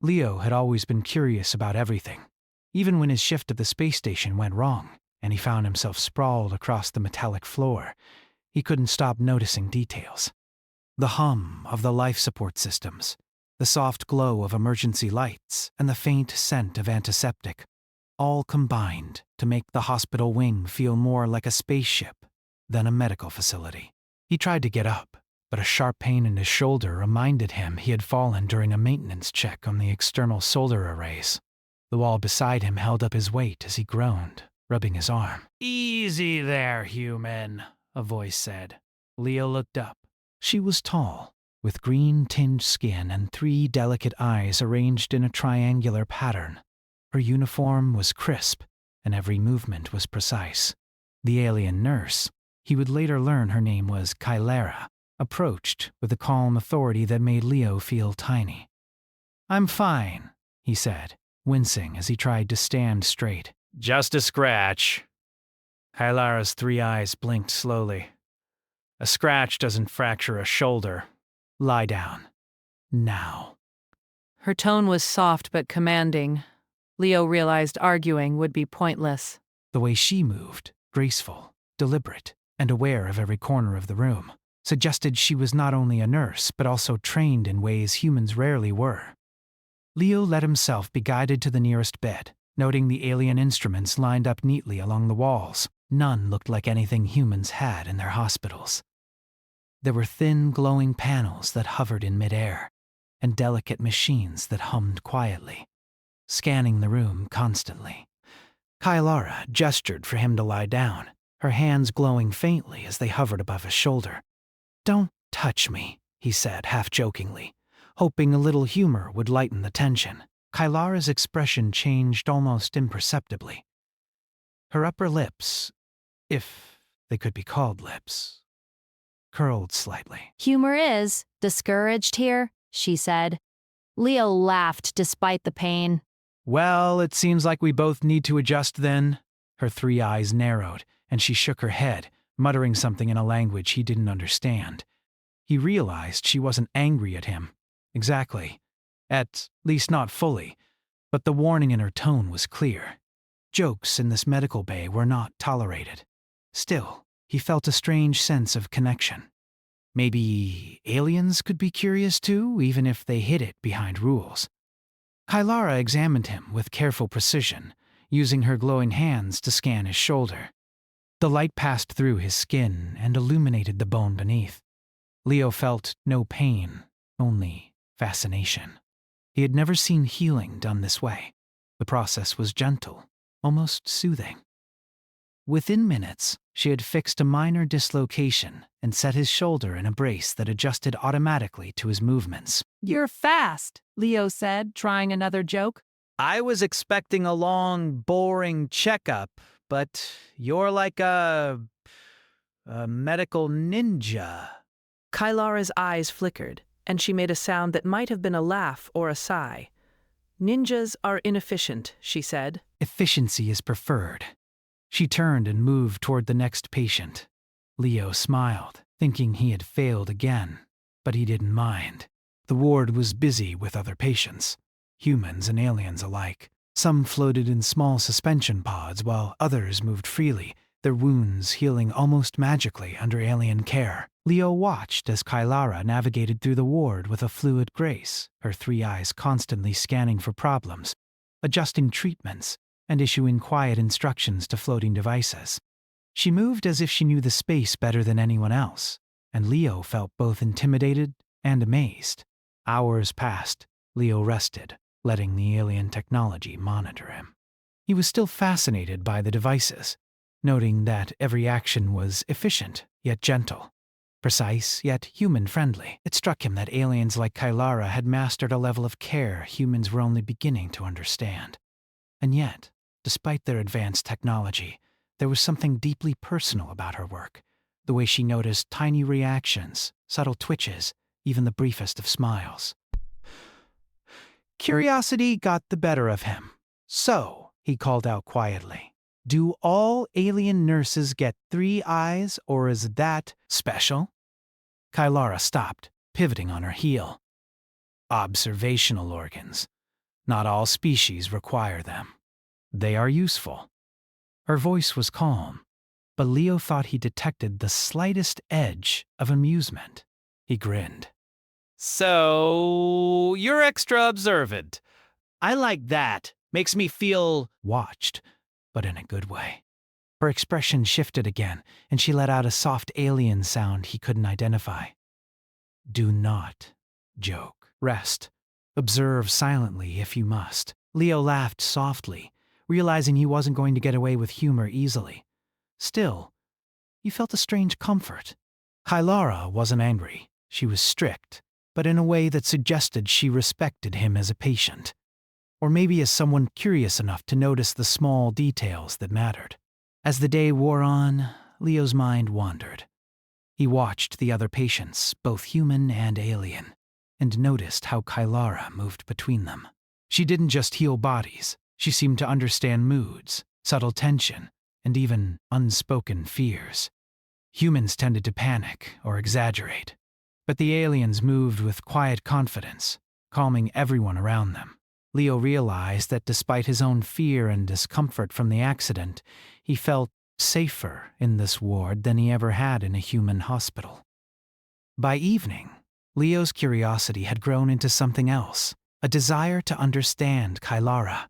Leo had always been curious about everything, even when his shift at the space station went wrong and he found himself sprawled across the metallic floor. He couldn't stop noticing details. The hum of the life support systems, the soft glow of emergency lights, and the faint scent of antiseptic, all combined to make the hospital wing feel more like a spaceship than a medical facility. He tried to get up, but a sharp pain in his shoulder reminded him he had fallen during a maintenance check on the external solar arrays. The wall beside him held up his weight as he groaned, rubbing his arm. "Easy there, human," a voice said. Leo looked up. She was tall, with green-tinged skin and 3 delicate eyes arranged in a triangular pattern. Her uniform was crisp, and every movement was precise. The alien nurse, he would later learn her name was Kylara, approached with a calm authority that made Leo feel tiny. "I'm fine," he said, wincing as he tried to stand straight. "Just a scratch." Kylara's 3 eyes blinked slowly. "A scratch doesn't fracture a shoulder. Lie down. Now." Her tone was soft but commanding. Leo realized arguing would be pointless. The way she moved, graceful, deliberate, and aware of every corner of the room, suggested she was not only a nurse but also trained in ways humans rarely were. Leo let himself be guided to the nearest bed, noting the alien instruments lined up neatly along the walls. None looked like anything humans had in their hospitals. There were thin, glowing panels that hovered in midair, and delicate machines that hummed quietly, scanning the room constantly. Kylara gestured for him to lie down, her hands glowing faintly as they hovered above his shoulder. "Don't touch me," he said half-jokingly, hoping a little humor would lighten the tension. Kylara's expression changed almost imperceptibly. Her upper lips, if they could be called lips, curled slightly. "Humor is discouraged here," she said. Leo laughed despite the pain. "Well, it seems like we both need to adjust then." Her 3 eyes narrowed, and she shook her head, muttering something in a language he didn't understand. He realized she wasn't angry at him. Exactly. At least not fully. But the warning in her tone was clear. Jokes in this medical bay were not tolerated. Still, he felt a strange sense of connection. Maybe aliens could be curious too, even if they hid it behind rules. Kylara examined him with careful precision, using her glowing hands to scan his shoulder. The light passed through his skin and illuminated the bone beneath. Leo felt no pain, only fascination. He had never seen healing done this way. The process was gentle, almost soothing. Within minutes, she had fixed a minor dislocation and set his shoulder in a brace that adjusted automatically to his movements. "You're fast," Leo said, trying another joke. "I was expecting a long, boring checkup, but you're like a medical ninja." Kylara's eyes flickered, and she made a sound that might have been a laugh or a sigh. "Ninjas are inefficient," she said. "Efficiency is preferred." She turned and moved toward the next patient. Leo smiled, thinking he had failed again, but he didn't mind. The ward was busy with other patients, humans and aliens alike. Some floated in small suspension pods while others moved freely, their wounds healing almost magically under alien care. Leo watched as Kylara navigated through the ward with a fluid grace, her 3 eyes constantly scanning for problems, adjusting treatments, and issuing quiet instructions to floating devices. She moved as if she knew the space better than anyone else, and Leo felt both intimidated and amazed. Hours passed. Leo rested, letting the alien technology monitor him. He was still fascinated by the devices, noting that every action was efficient yet gentle, precise yet human-friendly. It struck him that aliens like Kylara had mastered a level of care humans were only beginning to understand. And yet, despite their advanced technology, there was something deeply personal about her work, the way she noticed tiny reactions, subtle twitches, even the briefest of smiles. Curiosity got the better of him. "So," he called out quietly, "do all alien nurses get 3 eyes, or is that special?" Kylara stopped, pivoting on her heel. "Observational organs. Not all species require them. They are useful. Her voice was calm, but Leo thought he detected the slightest edge of amusement. He grinned. So, you're extra observant. I like that. Makes me feel Watched, but in a good way. Her expression shifted again, and she let out a soft alien sound he couldn't identify. Do not joke. Rest. Observe silently if you must. Leo laughed softly, realizing he wasn't going to get away with humor easily. Still, he felt a strange comfort. Kylara wasn't angry. She was strict, but in a way that suggested she respected him as a patient. Or maybe as someone curious enough to notice the small details that mattered. As the day wore on, Leo's mind wandered. He watched the other patients, both human and alien, and noticed how Kylara moved between them. She didn't just heal bodies. She seemed to understand moods, subtle tension, and even unspoken fears. Humans tended to panic or exaggerate, but the aliens moved with quiet confidence, calming everyone around them. Leo realized that despite his own fear and discomfort from the accident, he felt safer in this ward than he ever had in a human hospital. By evening, Leo's curiosity had grown into something else, a desire to understand Kylara,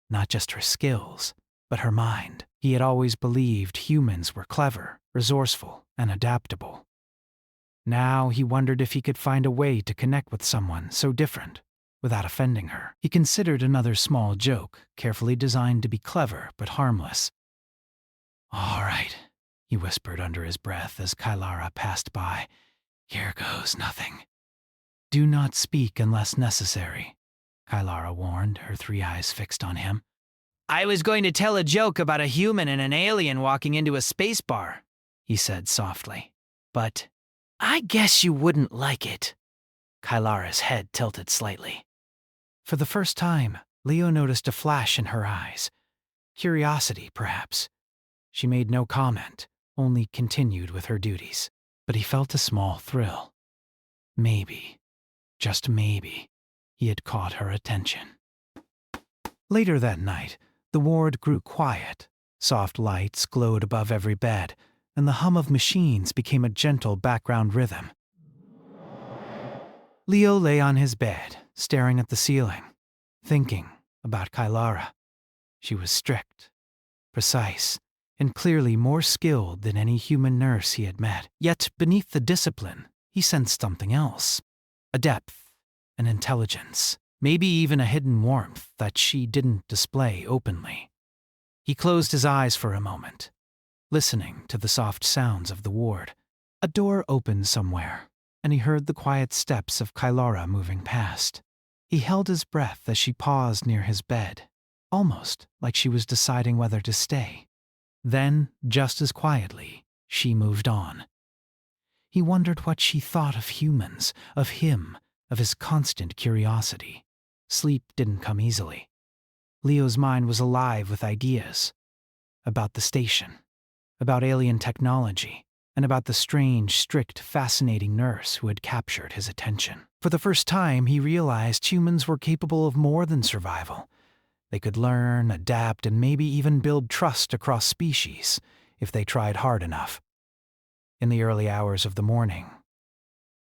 not just her skills, but her mind. He had always believed humans were clever, resourceful, and adaptable. Now he wondered if he could find a way to connect with someone so different, without offending her. He considered another small joke, carefully designed to be clever but harmless. "All right," he whispered under his breath as Kylara passed by. "Here goes nothing." "Do not speak unless necessary," Kylara warned, her three eyes fixed on him. I was going to tell a joke about a human and an alien walking into a space bar, he said softly. But I guess you wouldn't like it. Kylara's head tilted slightly. For the first time, Leo noticed a flash in her eyes. Curiosity, perhaps. She made no comment, only continued with her duties. But he felt a small thrill. Maybe, just maybe, he had caught her attention. Later that night, the ward grew quiet. Soft lights glowed above every bed, and the hum of machines became a gentle background rhythm. Leo lay on his bed, staring at the ceiling, thinking about Kylara. She was strict, precise, and clearly more skilled than any human nurse he had met. Yet beneath the discipline, he sensed something else, a depth, an intelligence, maybe even a hidden warmth that she didn't display openly. He closed his eyes for a moment, listening to the soft sounds of the ward. A door opened somewhere, and he heard the quiet steps of Kylara moving past. He held his breath as she paused near his bed, almost like she was deciding whether to stay. Then, just as quietly, she moved on. He wondered what she thought of humans, of him, of his constant curiosity. Sleep didn't come easily. Leo's mind was alive with ideas about the station, about alien technology, and about the strange, strict, fascinating nurse who had captured his attention. For the first time, he realized humans were capable of more than survival. They could learn, adapt, and maybe even build trust across species if they tried hard enough. In the early hours of the morning,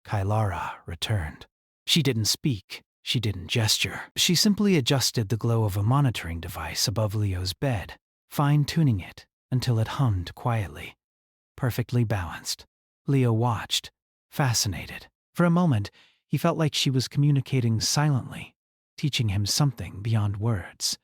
Kylara returned. She didn't speak. She didn't gesture. She simply adjusted the glow of a monitoring device above Leo's bed, fine-tuning it until it hummed quietly, perfectly balanced. Leo watched, fascinated. For a moment, he felt like she was communicating silently, teaching him something beyond words.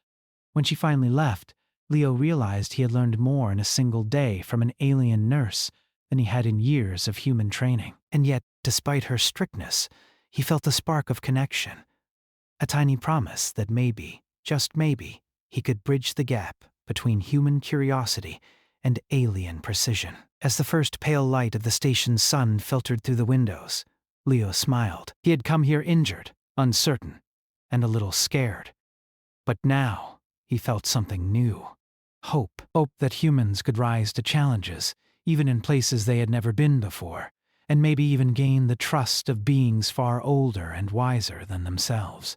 When she finally left, Leo realized he had learned more in a single day from an alien nurse than he had in years of human training. And yet, despite her strictness, he felt a spark of connection, a tiny promise that maybe, just maybe, he could bridge the gap between human curiosity and alien precision. As the first pale light of the station's sun filtered through the windows, Leo smiled. He had come here injured, uncertain, and a little scared. But now, he felt something new. Hope. Hope that humans could rise to challenges, even in places they had never been before, and maybe even gain the trust of beings far older and wiser than themselves.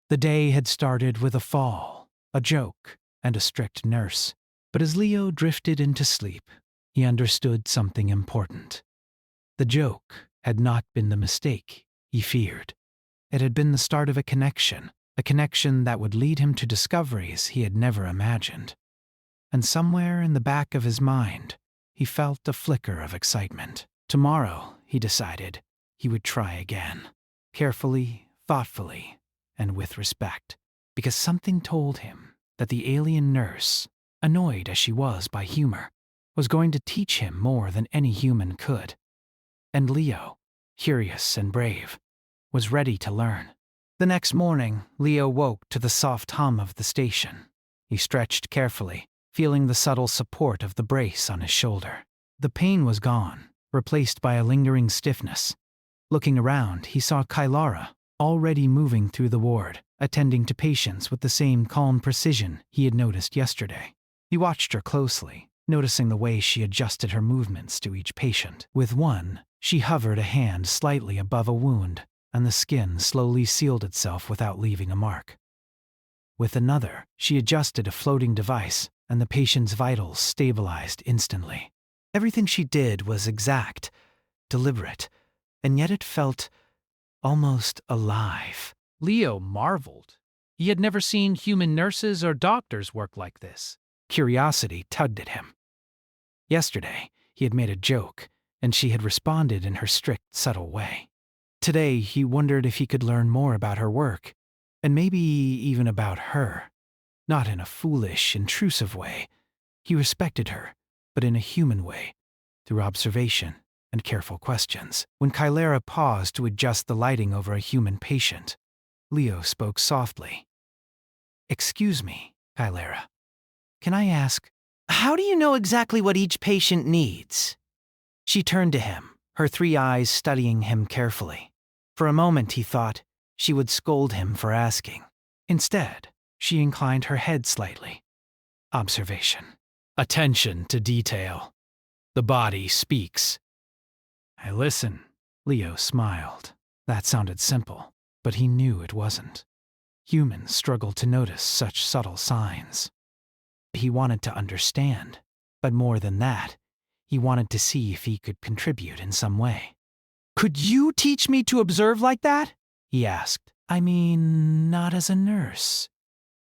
The day had started with a fall, a joke, and a strict nurse. But as Leo drifted into sleep, he understood something important. The joke had not been the mistake he feared. It had been the start of a connection that would lead him to discoveries he had never imagined. And somewhere in the back of his mind, he felt a flicker of excitement. Tomorrow, he decided, he would try again, carefully, thoughtfully, and with respect, because something told him that the alien nurse, annoyed as she was by humor, was going to teach him more than any human could. And Leo, curious and brave, was ready to learn. The next morning, Leo woke to the soft hum of the station. He stretched carefully, feeling the subtle support of the brace on his shoulder. The pain was gone, replaced by a lingering stiffness. Looking around, he saw Kylara, already moving through the ward, attending to patients with the same calm precision he had noticed yesterday. He watched her closely, noticing the way she adjusted her movements to each patient. With one, she hovered a hand slightly above a wound, and the skin slowly sealed itself without leaving a mark. With another, she adjusted a floating device, and the patient's vitals stabilized instantly. Everything she did was exact, deliberate, and yet it felt almost alive. Leo marveled. He had never seen human nurses or doctors work like this. Curiosity tugged at him. Yesterday, he had made a joke, and she had responded in her strict, subtle way. Today, he wondered if he could learn more about her work, and maybe even about her. Not in a foolish, intrusive way. He respected her, but in a human way, through observation and careful questions. When Kylara paused to adjust the lighting over a human patient, Leo spoke softly. "Excuse me, Kylara. Can I ask, how do you know exactly what each patient needs?" She turned to him, her 3 eyes studying him carefully. For a moment he thought she would scold him for asking. Instead, she inclined her head slightly. Observation. Attention to detail. The body speaks. "I listen." Leo smiled. That sounded simple, but he knew it wasn't. Humans struggled to notice such subtle signs. He wanted to understand, but more than that, he wanted to see if he could contribute in some way. "Could you teach me to observe like that?" he asked. "I mean, not as a nurse,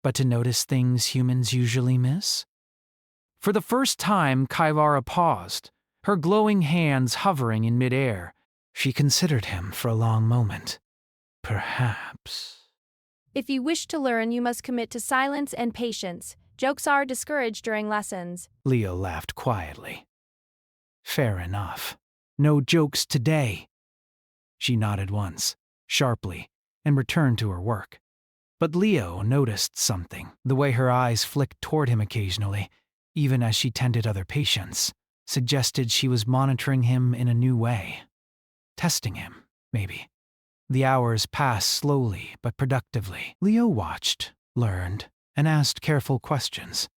but to notice things humans usually miss?" For the first time, Kylara paused, her glowing hands hovering in midair. She considered him for a long moment. Perhaps. If you wish to learn, you must commit to silence and patience. Jokes are discouraged during lessons. Leo laughed quietly. Fair enough. No jokes today. She nodded once, sharply, and returned to her work. But Leo noticed something. The way her eyes flicked toward him occasionally, even as she tended other patients, suggested she was monitoring him in a new way. Testing him, maybe. The hours passed slowly but productively. Leo watched, learned, and asked careful questions.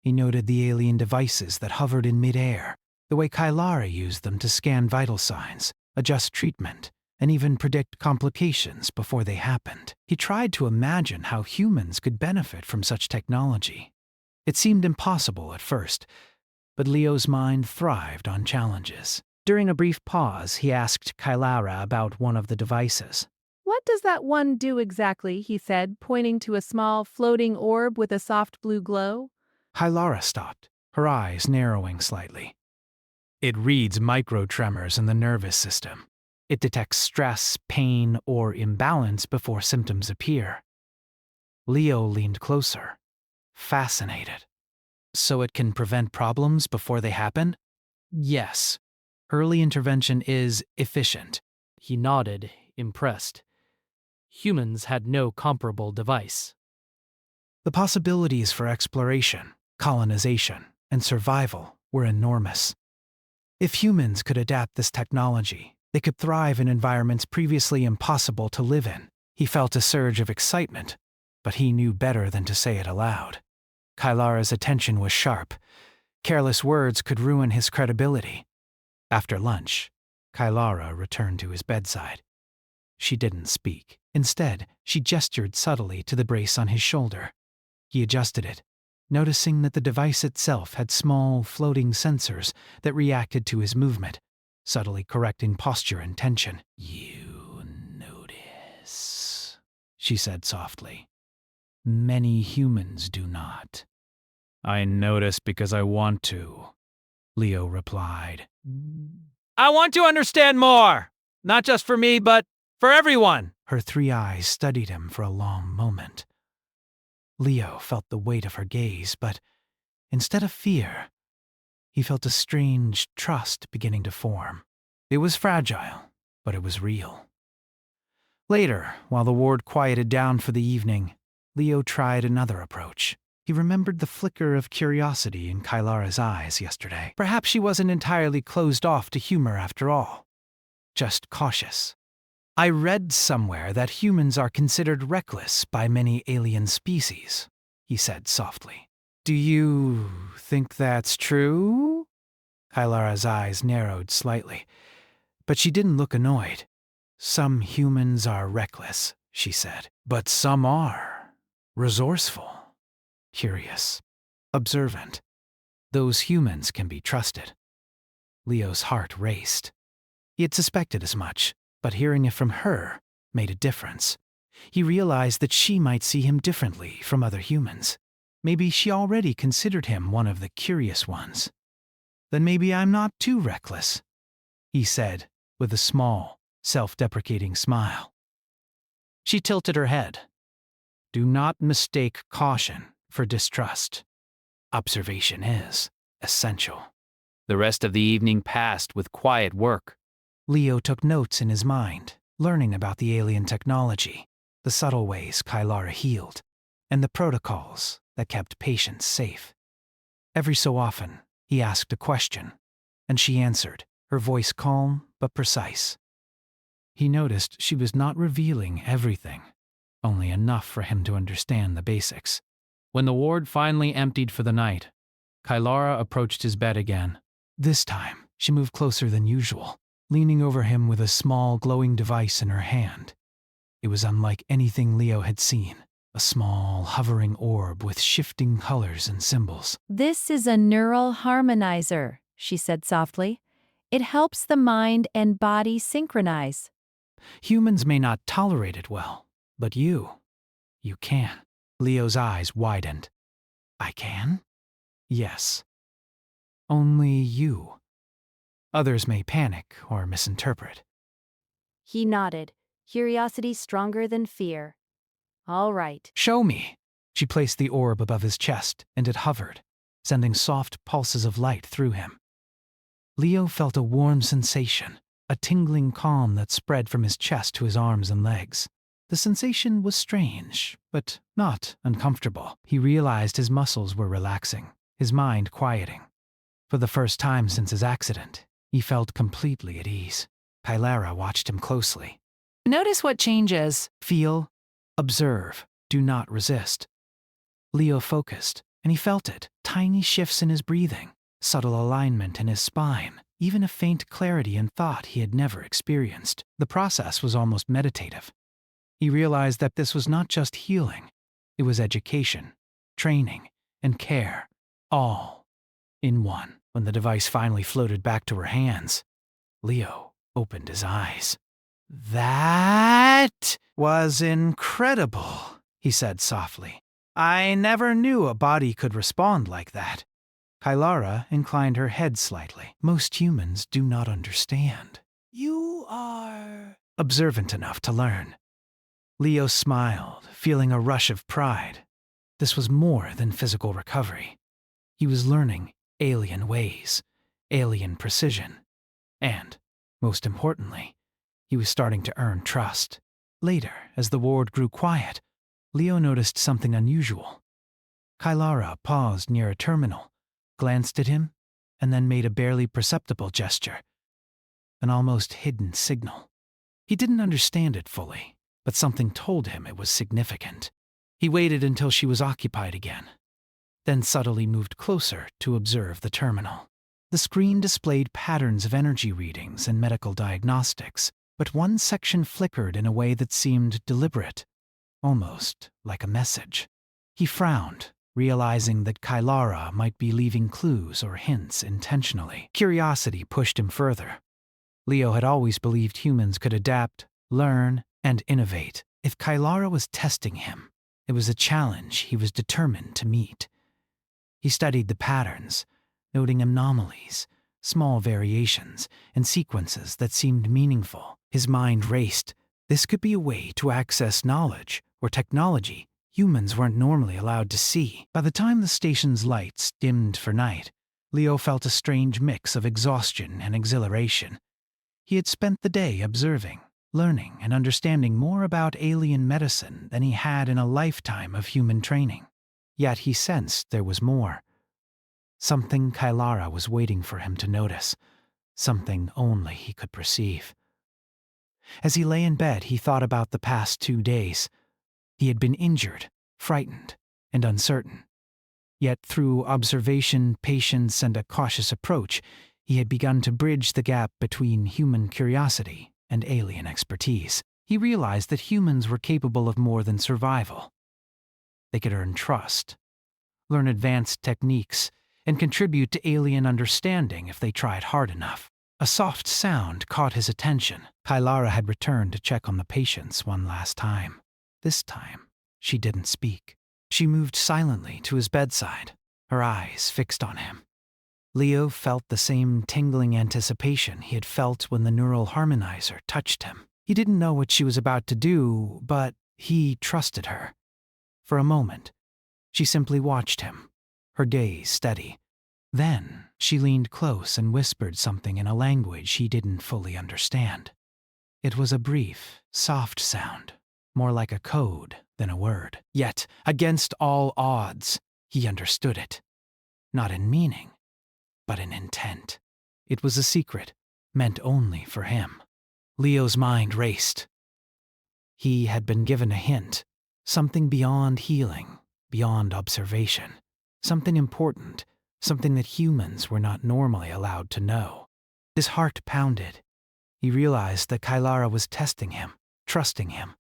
He noted the alien devices that hovered in midair, the way Kylara used them to scan vital signs, adjust treatment, and even predict complications before they happened. He tried to imagine how humans could benefit from such technology. It seemed impossible at first, but Leo's mind thrived on challenges. During a brief pause, he asked Kylara about one of the devices. "What does that one do exactly?" he said, pointing to a small floating orb with a soft blue glow. Kylara stopped, her eyes narrowing slightly. "It reads microtremors in the nervous system. It detects stress, pain, or imbalance before symptoms appear." Leo leaned closer, fascinated. "So it can prevent problems before they happen?" Yes. "Early intervention is efficient." He nodded, impressed. Humans had no comparable device. The possibilities for exploration, colonization, and survival were enormous. If humans could adapt this technology, they could thrive in environments previously impossible to live in. He felt a surge of excitement, but he knew better than to say it aloud. Kylara's attention was sharp. Careless words could ruin his credibility. After lunch, Kylara returned to his bedside. She didn't speak. Instead, she gestured subtly to the brace on his shoulder. He adjusted it, noticing that the device itself had small, floating sensors that reacted to his movement, subtly correcting posture and tension. "You notice," she said softly. "Many humans do not." "I notice because I want to," Leo replied. I want to understand more! Not just for me, but for everyone! Her 3 eyes studied him for a long moment. Leo felt the weight of her gaze, but instead of fear, he felt a strange trust beginning to form. It was fragile, but it was real. Later, while the ward quieted down for the evening, Leo tried another approach. He remembered the flicker of curiosity in Kylara's eyes yesterday. Perhaps she wasn't entirely closed off to humor after all. Just cautious. "I read somewhere that humans are considered reckless by many alien species," he said softly. "Do you think that's true?" Kylara's eyes narrowed slightly, but she didn't look annoyed. "Some humans are reckless," she said, "but some are resourceful, curious, observant. Those humans can be trusted." Leo's heart raced. He had suspected as much, but hearing it from her made a difference. He realized that she might see him differently from other humans. Maybe she already considered him one of the curious ones. "Then maybe I'm not too reckless," he said, with a small, self-deprecating smile. She tilted her head. "Do not mistake caution for distrust. Observation is essential." The rest of the evening passed with quiet work. Leo took notes in his mind, learning about the alien technology, the subtle ways Kylara healed, and the protocols that kept patients safe. Every so often, he asked a question, and she answered, her voice calm but precise. He noticed she was not revealing everything, only enough for him to understand the basics. When the ward finally emptied for the night, Kylara approached his bed again. This time, she moved closer than usual, leaning over him with a small glowing device in her hand. It was unlike anything Leo had seen, a small, hovering orb with shifting colors and symbols. "This is a neural harmonizer," she said softly. "It helps the mind and body synchronize." "Humans may not tolerate it well, but you can." Leo's eyes widened. "I can?" "Yes. Only you. Others may panic or misinterpret." He nodded, curiosity stronger than fear. "All right." "Show me." She placed the orb above his chest, and it hovered, sending soft pulses of light through him. Leo felt a warm sensation, a tingling calm that spread from his chest to his arms and legs. The sensation was strange, but not uncomfortable. He realized his muscles were relaxing, his mind quieting. For the first time since his accident, he felt completely at ease. Kylara watched him closely. Notice what changes. Feel, observe, do not resist. Leo focused, and he felt it. Tiny shifts in his breathing, subtle alignment in his spine, even a faint clarity in thought he had never experienced. The process was almost meditative. He realized that this was not just healing. It was education, training, and care, all in one. When the device finally floated back to her hands, Leo opened his eyes. "That was incredible," he said softly. "I never knew a body could respond like that." Kylara inclined her head slightly. "Most humans do not understand. You are observant enough to learn." Leo smiled, feeling a rush of pride. This was more than physical recovery. He was learning alien ways, alien precision, and, most importantly, he was starting to earn trust. Later, as the ward grew quiet, Leo noticed something unusual. Kylara paused near a terminal, glanced at him, and then made a barely perceptible gesture, an almost hidden signal. He didn't understand it fully, but something told him it was significant. He waited until she was occupied again, then subtly moved closer to observe the terminal. The screen displayed patterns of energy readings and medical diagnostics, but one section flickered in a way that seemed deliberate, almost like a message. He frowned, realizing that Kylara might be leaving clues or hints intentionally. Curiosity pushed him further. Leo had always believed humans could adapt, learn, and innovate. If Kylara was testing him, it was a challenge he was determined to meet. He studied the patterns, noting anomalies, small variations, and sequences that seemed meaningful. His mind raced. This could be a way to access knowledge or technology humans weren't normally allowed to see. By the time the station's lights dimmed for night, Leo felt a strange mix of exhaustion and exhilaration. He had spent the day observing, learning, and understanding more about alien medicine than he had in a lifetime of human training. Yet he sensed there was more. Something Kylara was waiting for him to notice, something only he could perceive. As he lay in bed, he thought about the past 2 days. He had been injured, frightened, and uncertain. Yet through observation, patience, and a cautious approach, he had begun to bridge the gap between human curiosity and alien expertise. He realized that humans were capable of more than survival. They could earn trust, learn advanced techniques, and contribute to alien understanding if they tried hard enough. A soft sound caught his attention. Kylara had returned to check on the patients one last time. This time, she didn't speak. She moved silently to his bedside, her eyes fixed on him. Leo felt the same tingling anticipation he had felt when the neural harmonizer touched him. He didn't know what she was about to do, but he trusted her. For a moment, she simply watched him, her gaze steady. Then she leaned close and whispered something in a language he didn't fully understand. It was a brief, soft sound, more like a code than a word. Yet, against all odds, he understood it. Not in meaning, but in intent. It was a secret, meant only for him. Leo's mind raced. He had been given a hint, something beyond healing, beyond observation, something important, something that humans were not normally allowed to know. His heart pounded. He realized that Kylara was testing him, trusting him,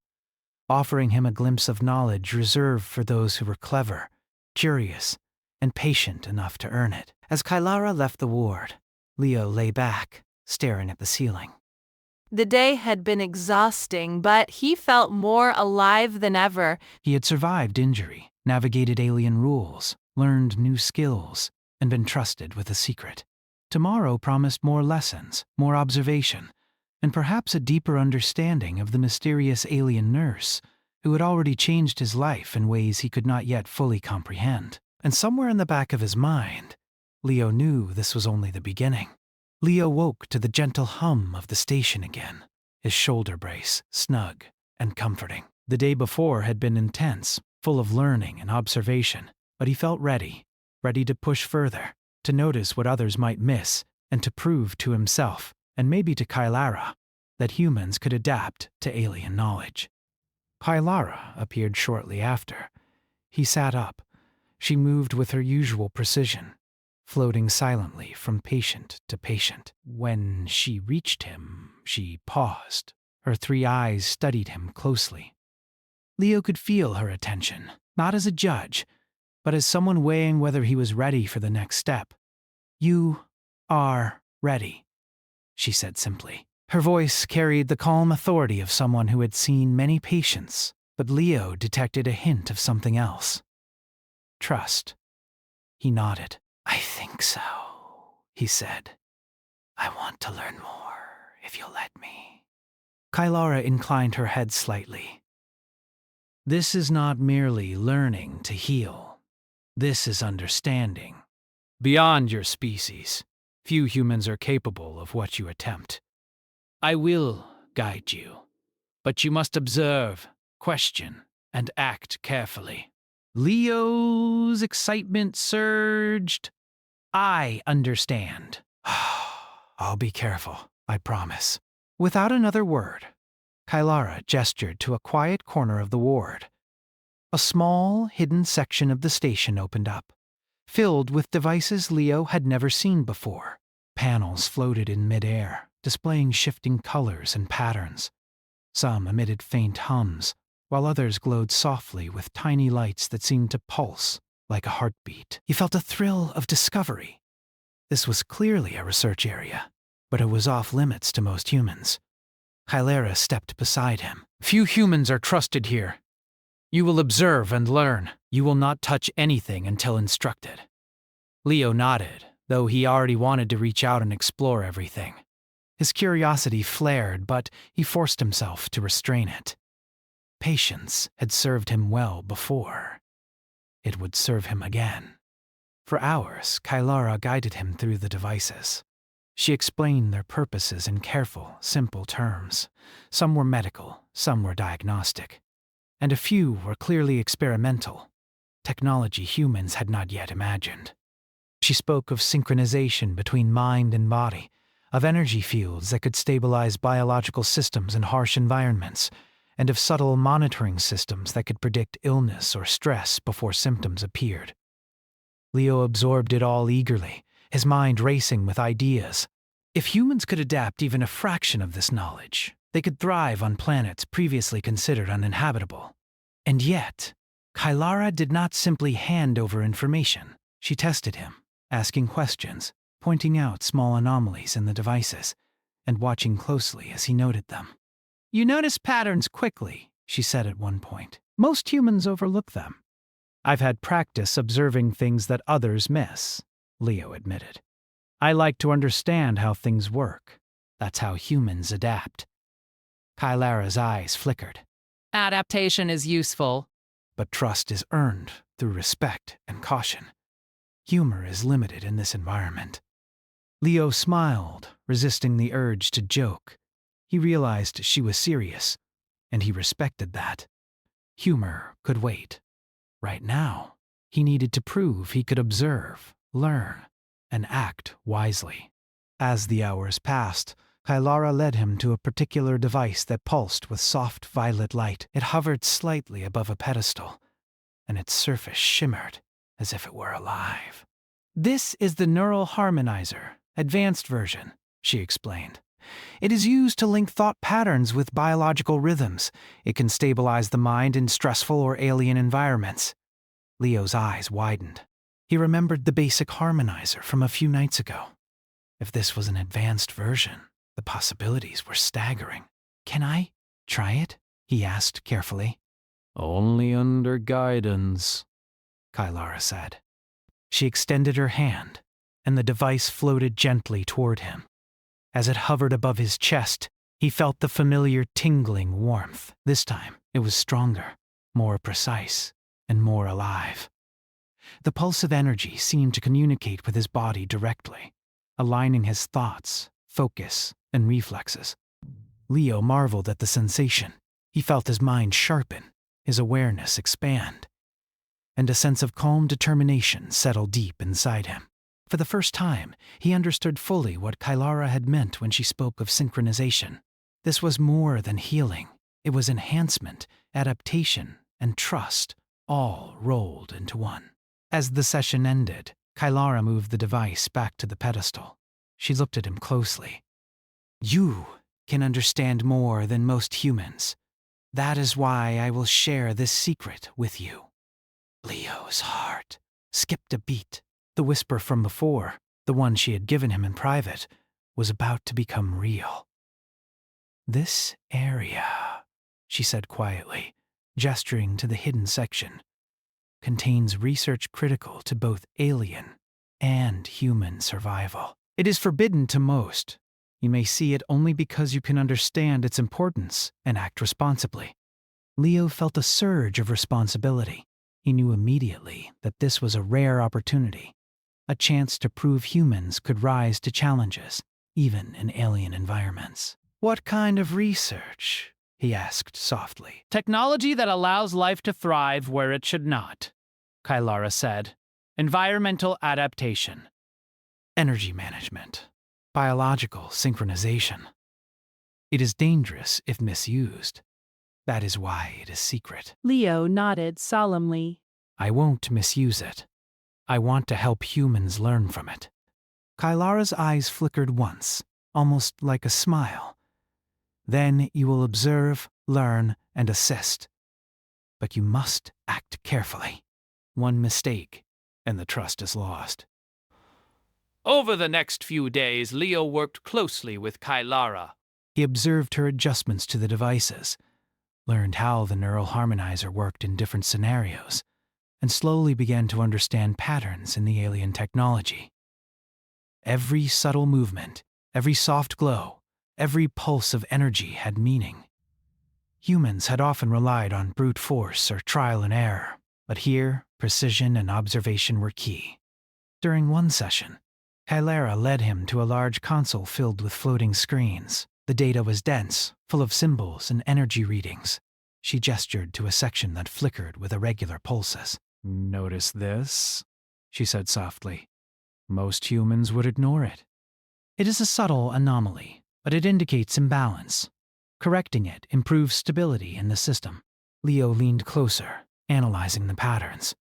offering him a glimpse of knowledge reserved for those who were clever, curious, and patient enough to earn it. As Kylara left the ward, Leo lay back, staring at the ceiling. The day had been exhausting, but he felt more alive than ever. He had survived injury, navigated alien rules, learned new skills, and been trusted with a secret. Tomorrow promised more lessons, more observation, and perhaps a deeper understanding of the mysterious alien nurse who had already changed his life in ways he could not yet fully comprehend. And somewhere in the back of his mind, Leo knew this was only the beginning. Leo woke to the gentle hum of the station again, his shoulder brace snug and comforting. The day before had been intense, full of learning and observation, but he felt ready to push further, to notice what others might miss, and to prove to himself, and maybe to Kylara, that humans could adapt to alien knowledge. Kylara appeared shortly after. He sat up. She moved with her usual precision, floating silently from patient to patient. When she reached him, she paused. Her 3 eyes studied him closely. Leo could feel her attention, not as a judge, but as someone weighing whether he was ready for the next step. "You are ready," she said simply. Her voice carried the calm authority of someone who had seen many patients, but Leo detected a hint of something else. Trust. He nodded. "I think so," he said. "I want to learn more, if you'll let me." Kylara inclined her head slightly. "This is not merely learning to heal. This is understanding. Beyond your species, few humans are capable of what you attempt. I will guide you, but you must observe, question, and act carefully." Leo's excitement surged. "I understand." "I'll be careful, I promise." Without another word, Kylara gestured to a quiet corner of the ward. A small, hidden section of the station opened up, filled with devices Leo had never seen before. Panels floated in midair, displaying shifting colors and patterns. Some emitted faint hums, while others glowed softly with tiny lights that seemed to pulse like a heartbeat. He felt a thrill of discovery. This was clearly a research area, but it was off limits to most humans. Kylara stepped beside him. Few humans are trusted here. You will observe and learn. You will not touch anything until instructed. Leo nodded, though he already wanted to reach out and explore everything. His curiosity flared, but he forced himself to restrain it. Patience had served him well before. It would serve him again. For hours, Kylara guided him through the devices. She explained their purposes in careful, simple terms. Some were medical, some were diagnostic, and a few were clearly experimental, technology humans had not yet imagined. She spoke of synchronization between mind and body, of energy fields that could stabilize biological systems in harsh environments, and of subtle monitoring systems that could predict illness or stress before symptoms appeared. Leo absorbed it all eagerly, his mind racing with ideas. If humans could adapt even a fraction of this knowledge, they could thrive on planets previously considered uninhabitable. And yet, Kylara did not simply hand over information. She tested him, asking questions, pointing out small anomalies in the devices, and watching closely as he noted them. "You notice patterns quickly," she said at one point. "Most humans overlook them." "I've had practice observing things that others miss," Leo admitted. "I like to understand how things work. That's how humans adapt." Kylara's eyes flickered. Adaptation is useful. But trust is earned through respect and caution. Humor is limited in this environment. Leo smiled, resisting the urge to joke. He realized she was serious, and he respected that. Humor could wait. Right now, he needed to prove he could observe, learn, and act wisely. As the hours passed, Kylara led him to a particular device that pulsed with soft violet light. It hovered slightly above a pedestal, and its surface shimmered as if it were alive. "This is the Neural Harmonizer, advanced version," she explained. "It is used to link thought patterns with biological rhythms. It can stabilize the mind in stressful or alien environments." Leo's eyes widened. He remembered the basic harmonizer from a few nights ago. If this was an advanced version, the possibilities were staggering. "Can I try it?" he asked carefully. Only under guidance, Kylara said. She extended her hand, and the device floated gently toward him. As it hovered above his chest, he felt the familiar tingling warmth. This time, it was stronger, more precise, and more alive. The pulse of energy seemed to communicate with his body directly, aligning his thoughts, focus, and reflexes. Leo marveled at the sensation. He felt his mind sharpen, his awareness expand, and a sense of calm determination settle deep inside him. For the first time, he understood fully what Kylara had meant when she spoke of synchronization. This was more than healing. It was enhancement, adaptation, and trust, all rolled into one. As the session ended, Kylara moved the device back to the pedestal. She looked at him closely. "You can understand more than most humans. That is why I will share this secret with you." Leo's heart skipped a beat. The whisper from before, the one she had given him in private, was about to become real. "This area," she said quietly, gesturing to the hidden section, "contains research critical to both alien and human survival. It is forbidden to most. You may see it only because you can understand its importance and act responsibly." Leo felt a surge of responsibility. He knew immediately that this was a rare opportunity, a chance to prove humans could rise to challenges, even in alien environments. "What kind of research?" he asked softly. Technology that allows life to thrive where it should not, Kylara said. Environmental adaptation. Energy management. Biological synchronization. It is dangerous if misused. That is why it is secret. Leo nodded solemnly. I won't misuse it. I want to help humans learn from it. Kylara's eyes flickered once, almost like a smile. Then you will observe, learn, and assist. But you must act carefully. One mistake, and the trust is lost. Over the next few days, Leo worked closely with Kylara. He observed her adjustments to the devices, learned how the neural harmonizer worked in different scenarios, and slowly began to understand patterns in the alien technology. Every subtle movement, every soft glow, every pulse of energy had meaning. Humans had often relied on brute force or trial and error, but here, precision and observation were key. During one session, Kylara led him to a large console filled with floating screens. The data was dense, full of symbols and energy readings. She gestured to a section that flickered with irregular pulses. "Notice this?" she said softly. "Most humans would ignore it." It is a subtle anomaly, but it indicates imbalance. Correcting it improves stability in the system. Leo leaned closer, analyzing the patterns.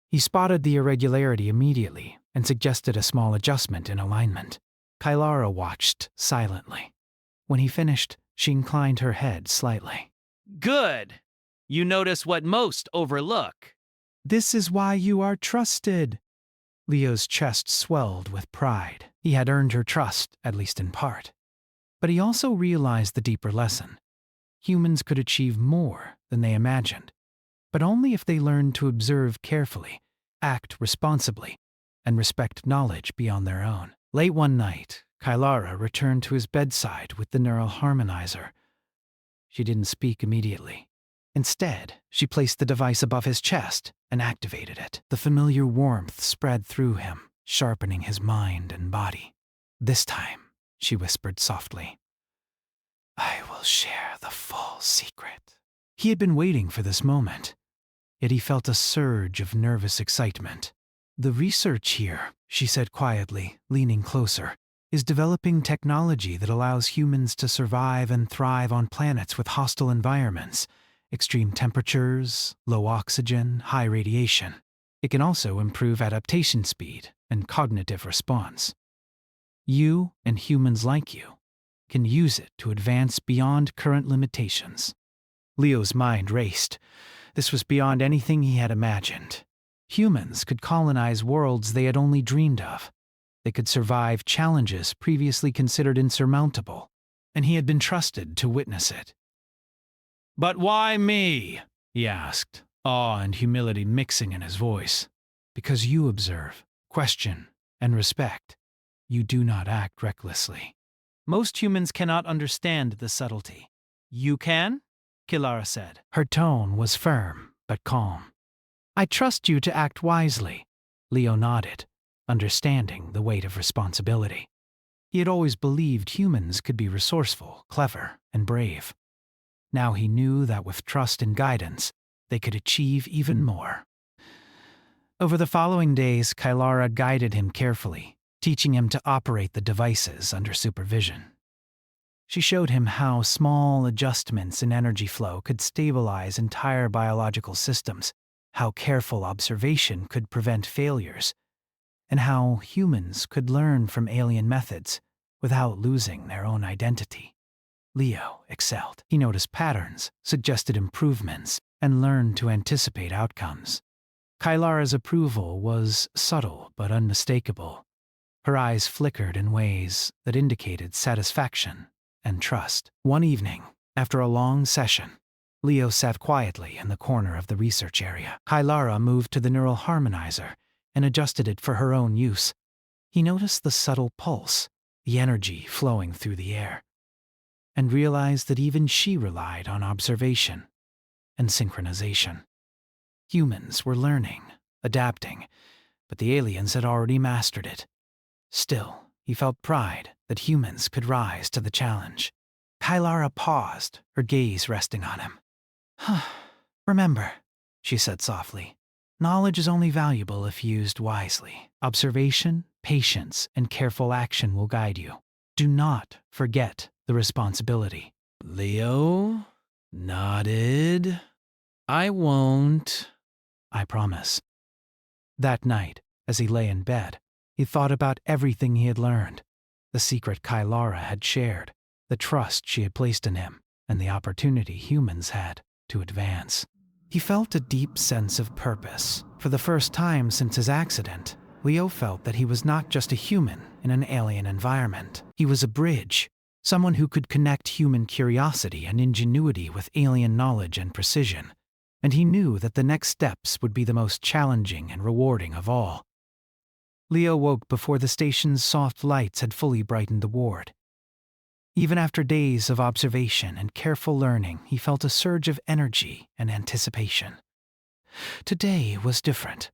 He spotted the irregularity immediately and suggested a small adjustment in alignment. Kylara watched silently. When he finished, she inclined her head slightly. "Good! You notice what most overlook." This is why you are trusted. Leo's chest swelled with pride. He had earned her trust, at least in part. But he also realized the deeper lesson. Humans could achieve more than they imagined, but only if they learned to observe carefully, act responsibly, and respect knowledge beyond their own. Late one night, Kylara returned to his bedside with the neural harmonizer. She didn't speak immediately. Instead, she placed the device above his chest and activated it. The familiar warmth spread through him, sharpening his mind and body. "This time," she whispered softly, "I will share the full secret." He had been waiting for this moment, yet he felt a surge of nervous excitement. "The research here," she said quietly, leaning closer, "is developing technology that allows humans to survive and thrive on planets with hostile environments, extreme temperatures, low oxygen, high radiation. It can also improve adaptation speed and cognitive response. You and humans like you can use it to advance beyond current limitations." Leo's mind raced. This was beyond anything he had imagined. Humans could colonize worlds they had only dreamed of. They could survive challenges previously considered insurmountable, and he had been trusted to witness it. "But why me?" he asked, awe and humility mixing in his voice. "Because you observe, question, and respect. You do not act recklessly." "Most humans cannot understand the subtlety." "You can?" Kylara said. Her tone was firm but calm. "I trust you to act wisely." Leo nodded, understanding the weight of responsibility. He had always believed humans could be resourceful, clever, and brave. Now he knew that with trust and guidance, they could achieve even more. Over the following days, Kylara guided him carefully, teaching him to operate the devices under supervision. She showed him how small adjustments in energy flow could stabilize entire biological systems, how careful observation could prevent failures, and how humans could learn from alien methods without losing their own identity. Leo excelled. He noticed patterns, suggested improvements, and learned to anticipate outcomes. Kylara's approval was subtle but unmistakable. Her eyes flickered in ways that indicated satisfaction and trust. One evening, after a long session, Leo sat quietly in the corner of the research area. Kylara moved to the neural harmonizer and adjusted it for her own use. He noticed the subtle pulse, the energy flowing through the air, and realized that even she relied on observation and synchronization. Humans were learning, adapting, but the aliens had already mastered it. Still, he felt pride that humans could rise to the challenge. Kylara paused, her gaze resting on him. "Remember," she said softly, "knowledge is only valuable if used wisely. Observation, patience, and careful action will guide you. Do not forget the responsibility." Leo nodded. "I won't." "I promise." That night, as he lay in bed, he thought about everything he had learned. the secret Kylara had shared, the trust she had placed in him, and the opportunity humans had to advance. He felt a deep sense of purpose. For the first time since his accident, Leo felt that he was not just a human in an alien environment. He was a bridge, someone who could connect human curiosity and ingenuity with alien knowledge and precision. And he knew that the next steps would be the most challenging and rewarding of all. Leo woke before the station's soft lights had fully brightened the ward. Even after days of observation and careful learning, he felt a surge of energy and anticipation. Today was different.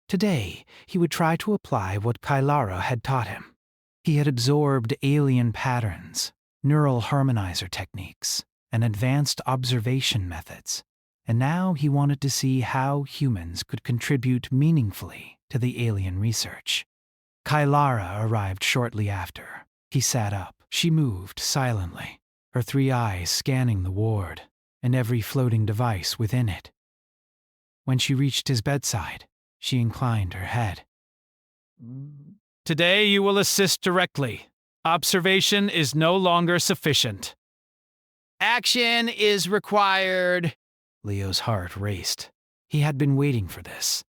Today, he would try to apply what Kylara had taught him. He had absorbed alien patterns, neural harmonizer techniques, and advanced observation methods, and now he wanted to see how humans could contribute meaningfully to the alien research. Kylara arrived shortly after. He sat up. She moved silently, her 3 eyes scanning the ward and every floating device within it. When she reached his bedside, she inclined her head. Today you will assist directly. Observation is no longer sufficient. Action is required. Leo's heart raced. He had been waiting for this.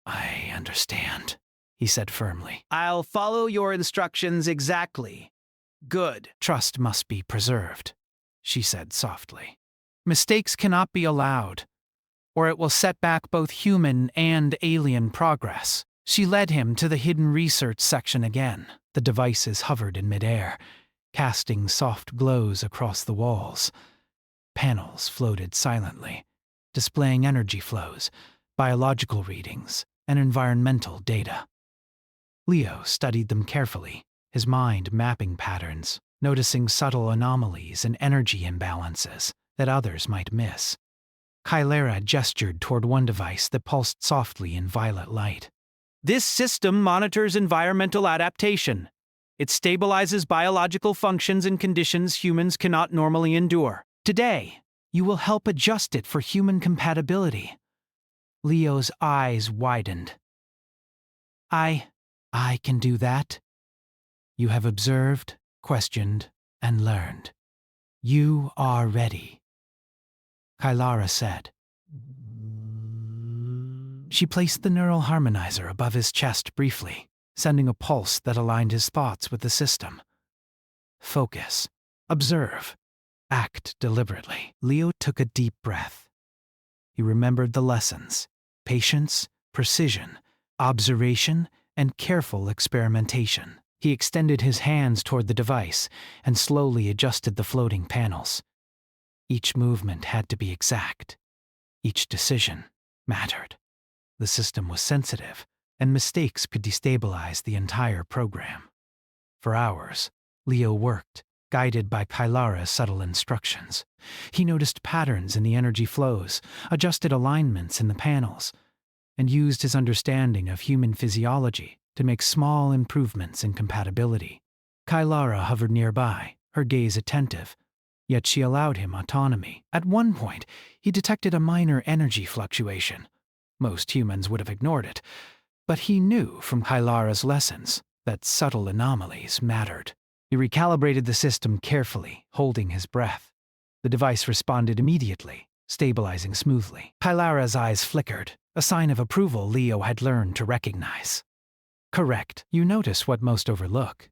I understand, he said firmly. I'll follow your instructions exactly. Good. Trust must be preserved, she said softly. Mistakes cannot be allowed, or it will set back both human and alien progress. She led him to the hidden research section again. The devices hovered in midair, casting soft glows across the walls. Panels floated silently, displaying energy flows, biological readings, and environmental data. Leo studied them carefully, his mind mapping patterns, noticing subtle anomalies and energy imbalances that others might miss. Kylara gestured toward one device that pulsed softly in violet light. This system monitors environmental adaptation. It stabilizes biological functions in conditions humans cannot normally endure. Today, you will help adjust it for human compatibility. Leo's eyes widened. I can do that. You have observed, questioned, and learned. You are ready, Kylara said. She placed the neural harmonizer above his chest briefly, sending a pulse that aligned his thoughts with the system. Focus, observe, act deliberately. Leo took a deep breath. He remembered the lessons: patience, precision, observation, and careful experimentation. He extended his hands toward the device and slowly adjusted the floating panels. Each movement had to be exact. Each decision mattered. The system was sensitive, and mistakes could destabilize the entire program. For hours, Leo worked, guided by Kylara's subtle instructions. He noticed patterns in the energy flows, adjusted alignments in the panels, and used his understanding of human physiology to make small improvements in compatibility. Kylara hovered nearby, her gaze attentive, yet she allowed him autonomy. At one point, he detected a minor energy fluctuation. Most humans would have ignored it, but he knew from Kylara's lessons that subtle anomalies mattered. He recalibrated the system carefully, holding his breath. The device responded immediately, stabilizing smoothly. Kylara's eyes flickered, a sign of approval Leo had learned to recognize. Correct. You notice what most overlook.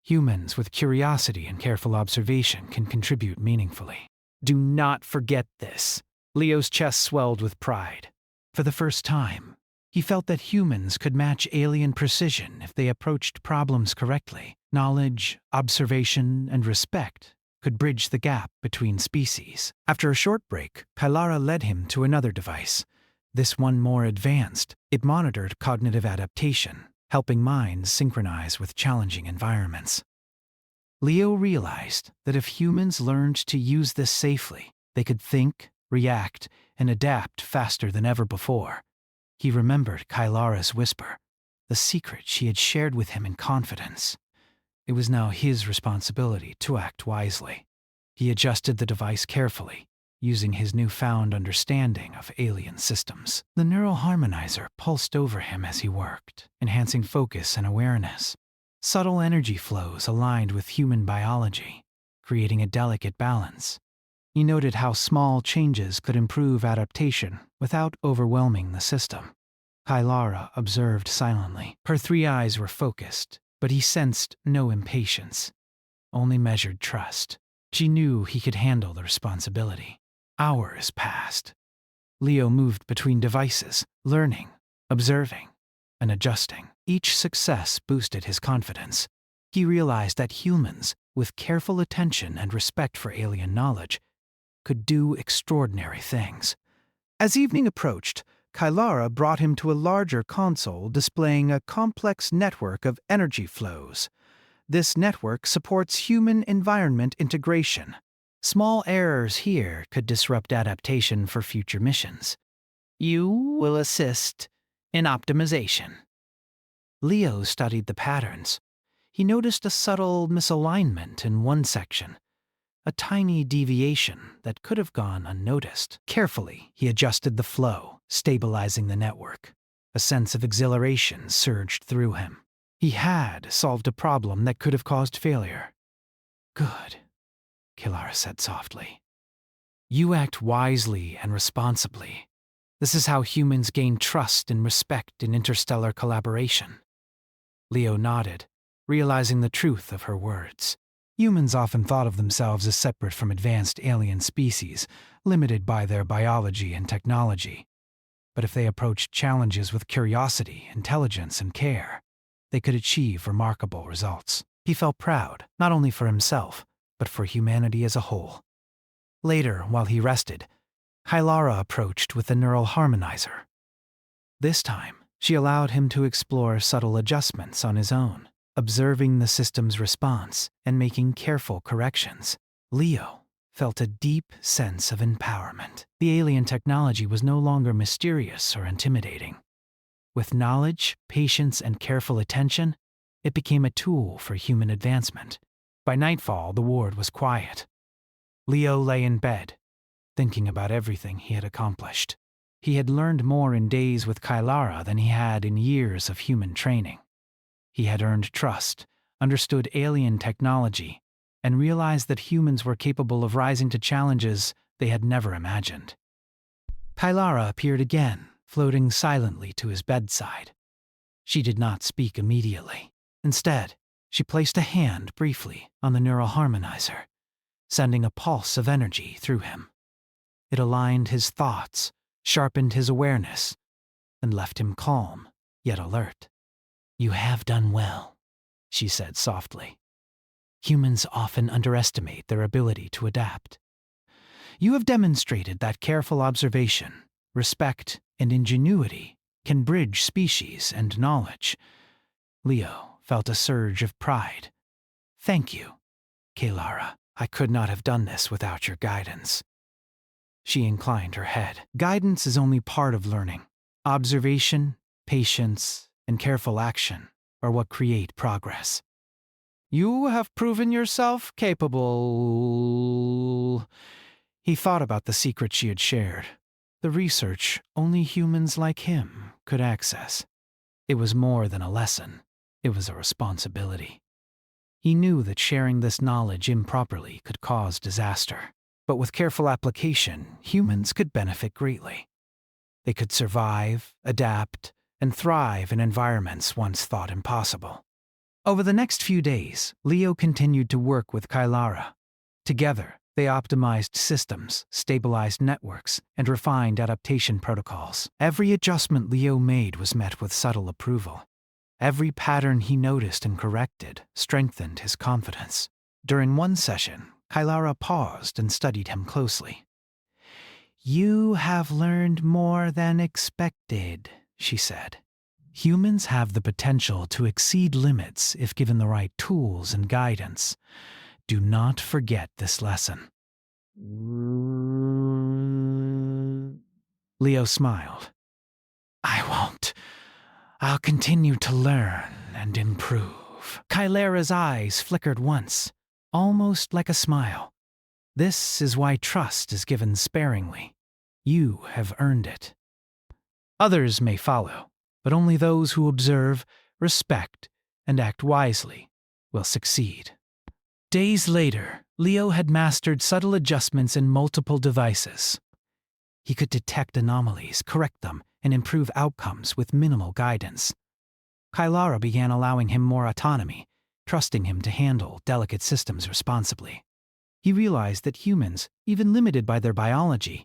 Humans with curiosity and careful observation can contribute meaningfully. Do not forget this. Leo's chest swelled with pride. For the first time, he felt that humans could match alien precision if they approached problems correctly. Knowledge, observation, and respect could bridge the gap between species. After a short break, Kylara led him to another device, this one more advanced. It monitored cognitive adaptation, helping minds synchronize with challenging environments. Leo realized that if humans learned to use this safely, they could think, react, and adapt faster than ever before. He remembered Kylara's whisper, the secret she had shared with him in confidence. It was now his responsibility to act wisely. He adjusted the device carefully, using his newfound understanding of alien systems. The neural harmonizer pulsed over him as he worked, enhancing focus and awareness. Subtle energy flows aligned with human biology, creating a delicate balance. He noted how small changes could improve adaptation without overwhelming the system. Kylara observed silently. Her 3 eyes were focused, but he sensed no impatience, only measured trust. She knew he could handle the responsibility. Hours passed. Leo moved between devices, learning, observing, and adjusting. Each success boosted his confidence. He realized that humans, with careful attention and respect for alien knowledge, could do extraordinary things. As evening approached, Kylara brought him to a larger console displaying a complex network of energy flows. This network supports human environment integration. Small errors here could disrupt adaptation for future missions. You will assist in optimization. Leo studied the patterns. He noticed a subtle misalignment in one section, a tiny deviation that could have gone unnoticed. Carefully, he adjusted the flow, stabilizing the network. A sense of exhilaration surged through him. He had solved a problem that could have caused failure. Good, Kylara said softly. You act wisely and responsibly. This is how humans gain trust and respect in interstellar collaboration. Leo nodded, realizing the truth of her words. Humans often thought of themselves as separate from advanced alien species, limited by their biology and technology. But if they approached challenges with curiosity, intelligence, and care, they could achieve remarkable results. He felt proud, not only for himself, but for humanity as a whole. Later, while he rested, Kylara approached with the neural harmonizer. This time, she allowed him to explore subtle adjustments on his own, observing the system's response and making careful corrections. Leo felt a deep sense of empowerment. The alien technology was no longer mysterious or intimidating. With knowledge, patience, and careful attention, it became a tool for human advancement. By nightfall, the ward was quiet. Leo lay in bed, thinking about everything he had accomplished. He had learned more in days with Kylara than he had in years of human training. He had earned trust, understood alien technology, and realized that humans were capable of rising to challenges they had never imagined. Kylara appeared again, floating silently to his bedside. She did not speak immediately. Instead, she placed a hand briefly on the neural harmonizer, sending a pulse of energy through him. It aligned his thoughts, sharpened his awareness, and left him calm, yet alert. You have done well, she said softly. Humans often underestimate their ability to adapt. You have demonstrated that careful observation, respect, and ingenuity can bridge species and knowledge. Leo felt a surge of pride. Thank you, Kylara. I could not have done this without your guidance. She inclined her head. Guidance is only part of learning. Observation, patience, and careful action are what create progress. You have proven yourself capable. He thought about the secret she had shared, the research only humans like him could access. It was more than a lesson. It was a responsibility. He knew that sharing this knowledge improperly could cause disaster. But with careful application, humans could benefit greatly. They could survive, adapt, and thrive in environments once thought impossible. Over the next few days, Leo continued to work with Kylara. Together, they optimized systems, stabilized networks, and refined adaptation protocols. Every adjustment Leo made was met with subtle approval. Every pattern he noticed and corrected strengthened his confidence. During one session, Kylara paused and studied him closely. You have learned more than expected, she said. Humans have the potential to exceed limits if given the right tools and guidance. Do not forget this lesson. Leo smiled. I won't. I'll continue to learn and improve. Kylara's eyes flickered once, almost like a smile. This is why trust is given sparingly. You have earned it. Others may follow, but only those who observe, respect, and act wisely will succeed. Days later, Leo had mastered subtle adjustments in multiple devices. He could detect anomalies, correct them, and improve outcomes with minimal guidance. Kylara began allowing him more autonomy, trusting him to handle delicate systems responsibly. He realized that humans, even limited by their biology,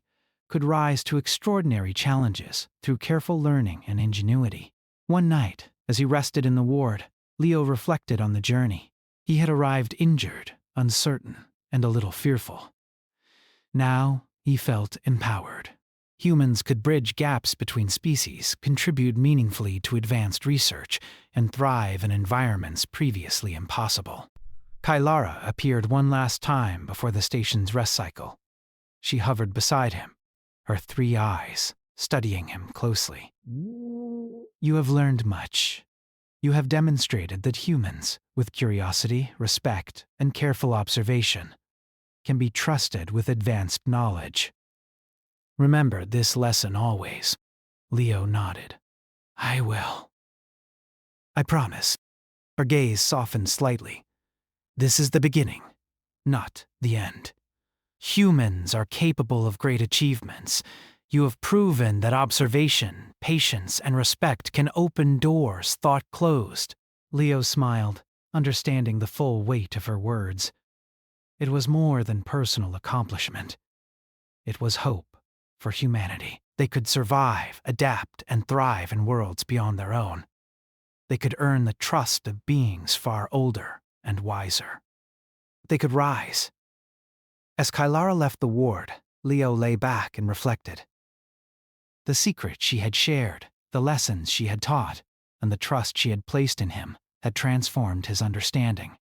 could rise to extraordinary challenges through careful learning and ingenuity. One night, as he rested in the ward, Leo reflected on the journey. He had arrived injured, uncertain, and a little fearful. Now he felt empowered. Humans could bridge gaps between species, contribute meaningfully to advanced research, and thrive in environments previously impossible. Kylara appeared one last time before the station's rest cycle. She hovered beside him, her 3 eyes studying him closely. You have learned much. You have demonstrated that humans, with curiosity, respect, and careful observation, can be trusted with advanced knowledge. Remember this lesson always. Leo nodded. I will. I promise. Her gaze softened slightly. This is the beginning, not the end. Humans are capable of great achievements. You have proven that observation, patience, and respect can open doors thought closed. Leo smiled, understanding the full weight of her words. It was more than personal accomplishment. It was hope for humanity. They could survive, adapt, and thrive in worlds beyond their own. They could earn the trust of beings far older and wiser. They could rise. As Kylara left the ward, Leo lay back and reflected. The secret she had shared, the lessons she had taught, and the trust she had placed in him had transformed his understanding.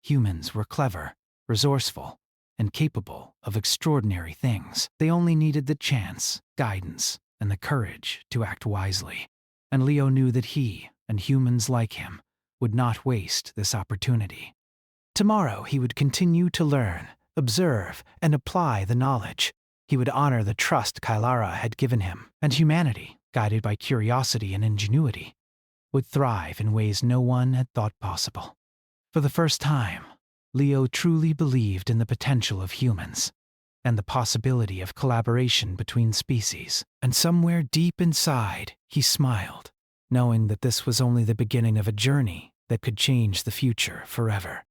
Humans were clever, resourceful, and capable of extraordinary things. They only needed the chance, guidance, and the courage to act wisely. And Leo knew that he, and humans like him, would not waste this opportunity. Tomorrow he would continue to learn, observe, and apply the knowledge. He would honor the trust Kylara had given him, and humanity, guided by curiosity and ingenuity, would thrive in ways no one had thought possible. For the first time, Leo truly believed in the potential of humans and the possibility of collaboration between species. And somewhere deep inside, he smiled, knowing that this was only the beginning of a journey that could change the future forever.